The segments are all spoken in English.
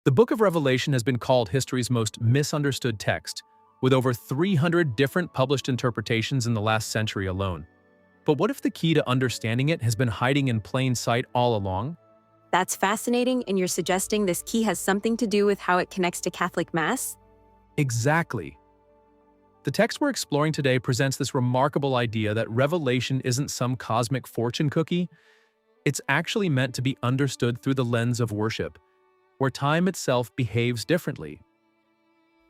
The Book of Revelation has been called history's most misunderstood text, with over 300 different published interpretations in the last century alone. But what if the key to understanding it has been hiding in plain sight all along? That's fascinating, and you're suggesting this key has something to do with how it connects to Catholic Mass? Exactly. The text we're exploring today presents this remarkable idea that Revelation isn't some cosmic fortune cookie. It's actually meant to be understood through the lens of worship, where time itself behaves differently.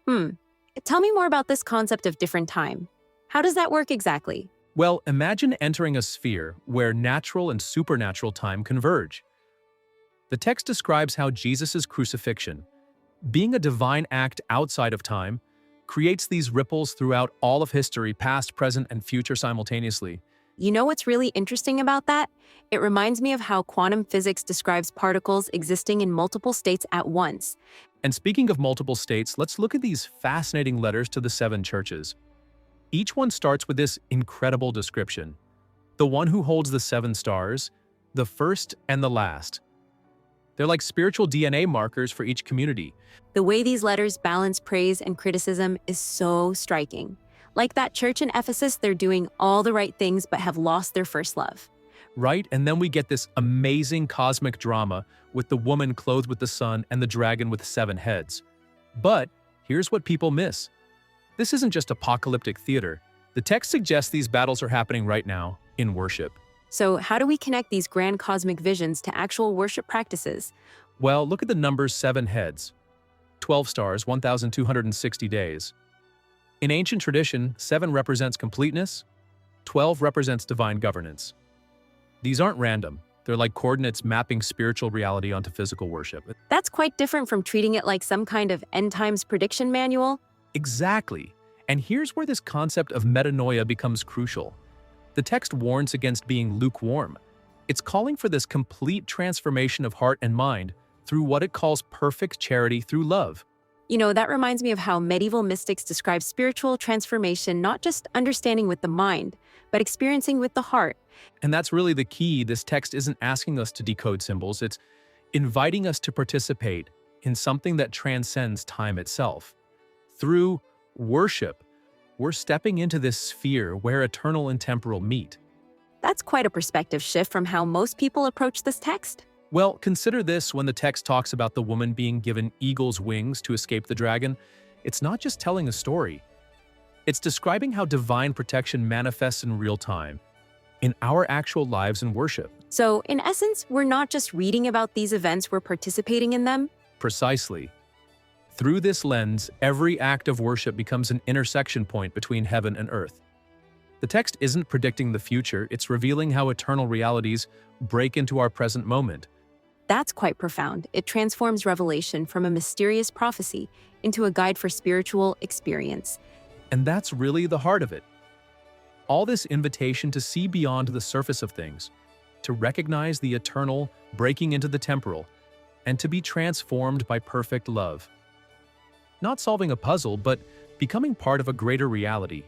Tell me more about this concept of different time. How does that work exactly? Well, imagine entering a sphere where natural and supernatural time converge. The text describes how Jesus' crucifixion, being a divine act outside of time, creates these ripples throughout all of history, past, present, and future simultaneously. You know what's really interesting about that? It reminds me of how quantum physics describes particles existing in multiple states at once. And speaking of multiple states, let's look at these fascinating letters to the seven churches. Each one starts with this incredible description: the one who holds the seven stars, the first and the last. They're like spiritual DNA markers for each community. The way these letters balance praise and criticism is so striking. Like that church in Ephesus, they're doing all the right things but have lost their first love. Right? And then we get this amazing cosmic drama with the woman clothed with the sun and the dragon with 7 heads. But here's what people miss. This isn't just apocalyptic theater. The text suggests these battles are happening right now in worship. So how do we connect these grand cosmic visions to actual worship practices? Well, look at the numbers 7 heads, 12 stars, 1,260 days. In ancient tradition, 7 represents completeness, 12 represents divine governance. These aren't random. They're like coordinates mapping spiritual reality onto physical worship. That's quite different from treating it like some kind of end times prediction manual. Exactly. And here's where this concept of metanoia becomes crucial. The text warns against being lukewarm. It's calling for this complete transformation of heart and mind through what it calls perfect charity through love. You know, that reminds me of how medieval mystics describe spiritual transformation not just understanding with the mind, but experiencing with the heart. And that's really the key. This text isn't asking us to decode symbols. It's inviting us to participate in something that transcends time itself. Through worship, we're stepping into this sphere where eternal and temporal meet. That's quite a perspective shift from how most people approach this text. Well, consider this: when the text talks about the woman being given eagle's wings to escape the dragon, it's not just telling a story. It's describing how divine protection manifests in real time, in our actual lives and worship. So, in essence, we're not just reading about these events, we're participating in them. Precisely. Through this lens, every act of worship becomes an intersection point between heaven and earth. The text isn't predicting the future, it's revealing how eternal realities break into our present moment. That's quite profound. It transforms Revelation from a mysterious prophecy into a guide for spiritual experience. And that's really the heart of it. All this invitation to see beyond the surface of things, to recognize the eternal breaking into the temporal, and to be transformed by perfect love. Not solving a puzzle, but becoming part of a greater reality.